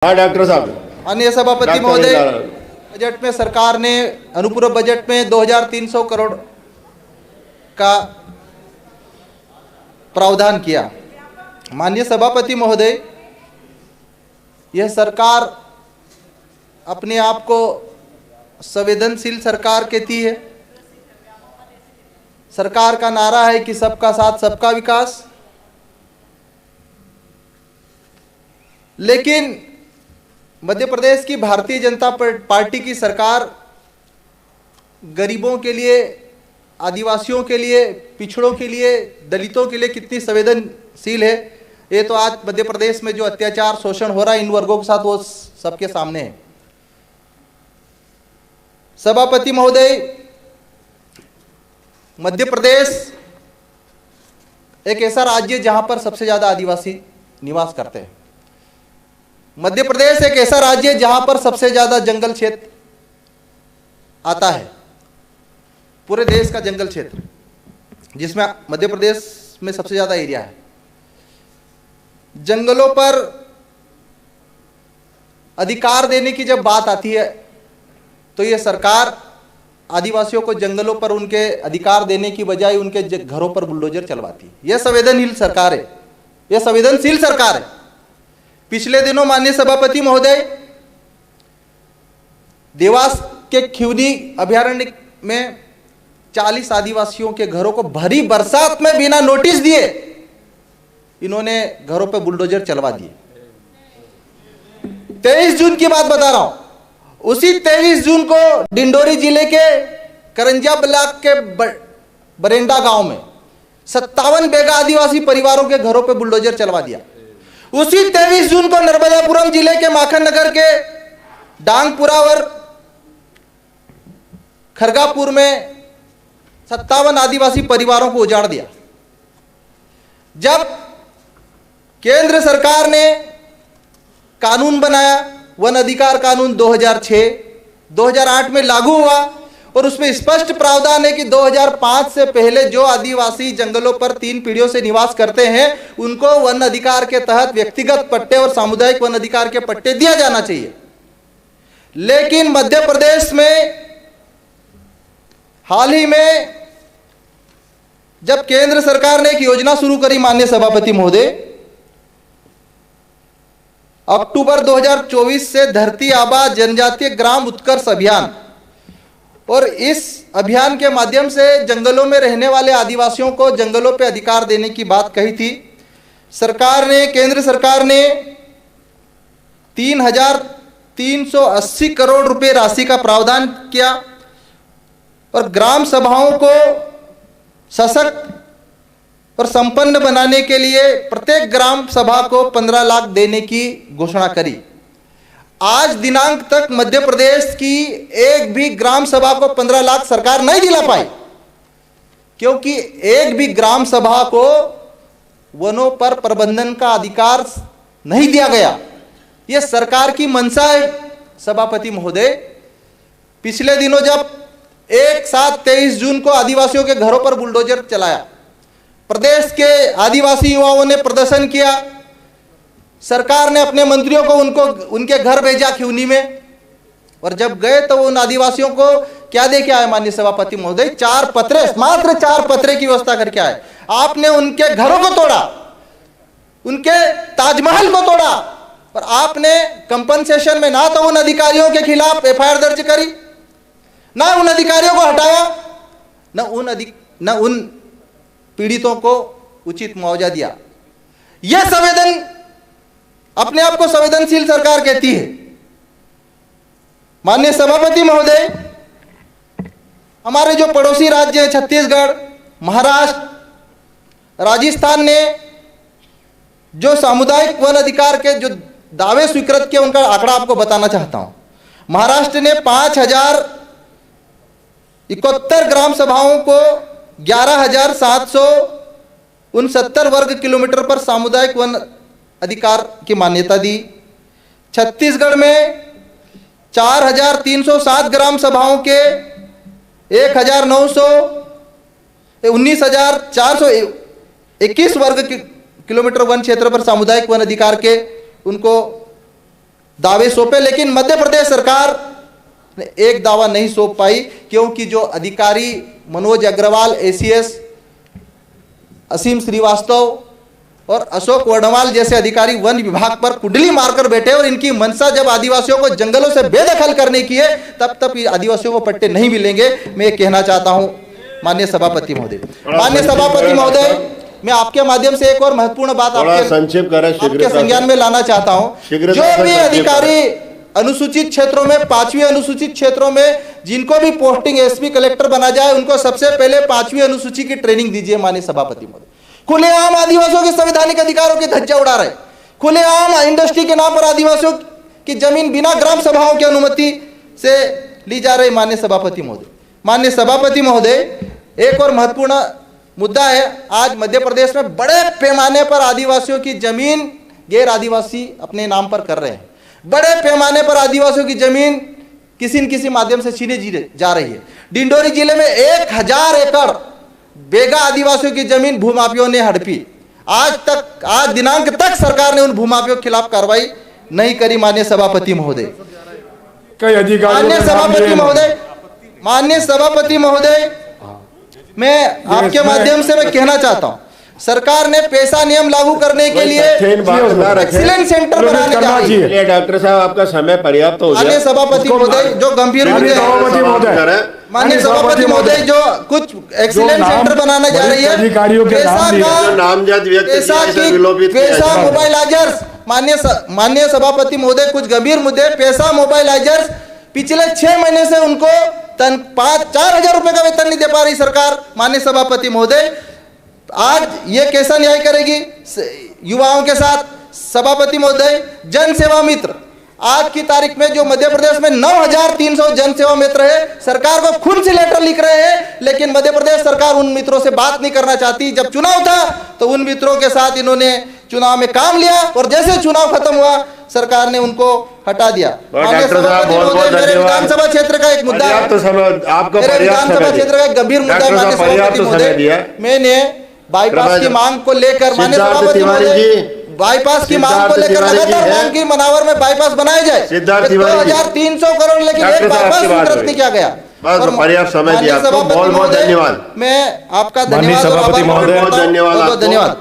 हाँ डॉक्टर साहब। माननीय सभापति महोदय, बजट में सरकार ने अनुपूरक बजट में 2300 करोड़ का प्रावधान किया। माननीय सभापति महोदय, यह सरकार अपने आप को संवेदनशील सरकार कहती है। सरकार का नारा है कि सबका साथ सबका विकास, लेकिन मध्य प्रदेश की भारतीय जनता पार्टी की सरकार गरीबों के लिए, आदिवासियों के लिए, पिछड़ों के लिए, दलितों के लिए कितनी संवेदनशील है, ये तो आज मध्य प्रदेश में जो अत्याचार शोषण हो रहा है इन वर्गों के साथ, वो सबके सामने है। सभापति महोदय, मध्य प्रदेश एक ऐसा राज्य जहां पर सबसे ज्यादा आदिवासी निवास करते हैं। मध्य प्रदेश एक ऐसा राज्य है जहां पर सबसे ज्यादा जंगल क्षेत्र आता है। पूरे देश का जंगल क्षेत्र जिसमें मध्य प्रदेश में सबसे ज्यादा एरिया है। जंगलों पर अधिकार देने की जब बात आती है तो ये सरकार आदिवासियों को जंगलों पर उनके अधिकार देने की बजाय उनके घरों पर बुलडोजर चलवाती है। यह संवेदनशील सरकार है, यह संवेदनशील सरकार है। पिछले दिनों माननीय सभापति महोदय, देवास के खिवनी अभयारण्य में 40 आदिवासियों के घरों को भरी बरसात में बिना नोटिस दिए इन्होंने घरों पे बुलडोजर चलवा दिए। 23 जून की बात बता रहा हूं। उसी 23 जून को डिंडोरी जिले के करंजा ब्लॉक के बरेंडा गांव में 57 बेगा आदिवासी परिवारों के घरों पे बुलडोजर चलवा दिया। उसी 23 जून को नर्मदापुरम जिले के माखन नगर के डांगपुरा और खरगापुर में 57 आदिवासी परिवारों को उजाड़ दिया। जब केंद्र सरकार ने कानून बनाया, वन अधिकार कानून 2006, 2008 में लागू हुआ और उसमें स्पष्ट प्रावधान है कि 2005 से पहले जो आदिवासी जंगलों पर 3 पीढ़ियों से निवास करते हैं उनको वन अधिकार के तहत व्यक्तिगत पट्टे और सामुदायिक वन अधिकार के पट्टे दिया जाना चाहिए। लेकिन मध्य प्रदेश में हाल ही में जब केंद्र सरकार ने एक योजना शुरू करी, माननीय सभापति महोदय, अक्टूबर 2024 से धरती आबा जनजातीय ग्राम उत्कर्ष अभियान, और इस अभियान के माध्यम से जंगलों में रहने वाले आदिवासियों को जंगलों पे अधिकार देने की बात कही थी। सरकार ने, केंद्र सरकार ने 3,380 करोड़ रुपए राशि का प्रावधान किया और ग्राम सभाओं को सशक्त और संपन्न बनाने के लिए प्रत्येक ग्राम सभा को 15 लाख देने की घोषणा करी। आज दिनांक तक मध्य प्रदेश की एक भी ग्राम सभा को 15 लाख सरकार नहीं दिला पाई, क्योंकि एक भी ग्राम सभा को वनों पर प्रबंधन का अधिकार नहीं दिया गया। यह सरकार की मंशा है। सभापति महोदय, पिछले दिनों जब एक साथ 23 जून को आदिवासियों के घरों पर बुलडोजर चलाया, प्रदेश के आदिवासी युवाओं ने प्रदर्शन किया। सरकार ने अपने मंत्रियों को उनके घर भेजा खिवनी में, और जब गए तो उन आदिवासियों को क्या दे के आए माननीय सभापति महोदय? 4 पत्रे, मात्र 4 पत्रे की व्यवस्था करके आए। आपने उनके घरों को तोड़ा, उनके ताजमहल को तोड़ा, और आपने कंपनसेशन में ना तो उन अधिकारियों के खिलाफ एफआईआर दर्ज करी, ना उन अधिकारियों को हटाया, न उन पीड़ितों को उचित मुआवजा दिया। यह अपने आप को संवेदनशील सरकार कहती है। माननीय सभापति महोदय, हमारे जो पड़ोसी राज्य हैं छत्तीसगढ़, महाराष्ट्र, राजस्थान ने जो सामुदायिक वन अधिकार के जो दावे स्वीकृत किए उनका आंकड़ा आपको बताना चाहता हूं। महाराष्ट्र ने 5071 ग्राम सभाओं को 11,769 वर्ग किलोमीटर पर सामुदायिक वन अधिकार की मान्यता दी। छत्तीसगढ़ में 4,307 ग्राम सभाओं के 19,421 वर्ग किलोमीटर वन क्षेत्र पर सामुदायिक वन अधिकार के उनको दावे सौंपे, लेकिन मध्य प्रदेश सरकार ने एक दावा नहीं सौंप पाई, क्योंकि जो अधिकारी मनोज अग्रवाल ACS, असीम श्रीवास्तव और अशोक वर्णवाल जैसे अधिकारी वन विभाग पर कुंडली मारकर बैठे, और इनकी मंशा जब आदिवासियों को जंगलों से बेदखल करने की है, तब तक आदिवासियों को पट्टे नहीं मिलेंगे। मैं ये कहना चाहता हूं माननीय सभापति महोदय। माननीय सभापति महोदय, मैं आपके माध्यम से एक और महत्वपूर्ण बात आपके संज्ञान में लाना चाहता हूं। जो भी अधिकारी अनुसूचित क्षेत्रों में, 5वीं अनुसूचित क्षेत्रों में जिनको भी पोस्टिंग SP कलेक्टर बना जाए, उनको सबसे पहले 5वीं अनुसूची की ट्रेनिंग दीजिए। माननीय सभापति महोदय, खुलेआम आदिवासियों के संवैधानिक अधिकारों की धज्जियां उड़ा रहे, खुलेआम इंडस्ट्री के नाम पर आदिवासियों की जमीन बिना ग्राम सभाओं की अनुमति से ली जा रही। माननीय सभापति महोदय, माननीय सभापति महोदय, एक और महत्वपूर्ण मुद्दा है। आज मध्य प्रदेश में बड़े पैमाने पर आदिवासियों की जमीन गैर आदिवासी अपने नाम पर कर रहे हैं। बड़े पैमाने पर आदिवासियों की जमीन किसी न किसी माध्यम से छीने जा रही है। डिंडोरी जिले में 1000 एकड़ बेगा आदिवासियों की जमीन भूमाफियों ने हड़पी। आज दिनांक तक सरकार ने उन भूमाफियों के खिलाफ कार्रवाई नहीं करी। माननीय सभापति महोदय, माननीय सभापति महोदय, मैं आपके माध्यम से मैं कहना चाहता हूं, सरकार ने पेशा नियम लागू करने के लिए एक्सीलेंस सेंटर बनाने जा रही है। डॉक्टर साहब, आपका समय पर्याप्त हो गया। माननीय सभापति महोदय, जो गंभीर मुद्दे, माननीय सभापति महोदय, जो कुछ एक्सीलेंस सेंटर बनाने जा रही है, पेशा मोबाइलाइजर्स, माननीय सभापति महोदय, कुछ गंभीर मुद्दे, पेशा मोबाइलाइजर्स पिछले 6 महीने से उनको 4,000 रुपए का वेतन नहीं दे पा रही सरकार। माननीय सभापति महोदय, आज ये कैसा न्याय करेगी युवाओं के साथ? सभापति महोदय, जन सेवा मित्र, आज की तारीख में जो मध्य प्रदेश में 9,300 जन सेवा मित्र है, सरकार को खुद से लेटर लिख रहे हैं, लेकिन मध्य प्रदेश सरकार उन मित्रों से बात नहीं करना चाहती। जब चुनाव था तो उन मित्रों के साथ इन्होंने चुनाव में काम लिया, और जैसे चुनाव खत्म हुआ सरकार ने उनको हटा दिया। मेरे विधानसभा क्षेत्र का एक मुद्दा, मेरे विधानसभा क्षेत्र का एक गंभीर मुद्दा है माननीय सभापति महोदय, मैंने बाईपास की मांग को लेकर, माननीय सभापति महोदय, बाईपास की मांग को लेकर लगातार मांग की मनावर में बाईपास बनाया जाए। 2,300 करोड़, लेकिन एक बाईपास स्वीकृत नहीं किया गया। पर्याप्त समय दिया आपको, बहुत बहुत धन्यवाद। मैं आपका धन्यवाद, बहुत धन्यवाद।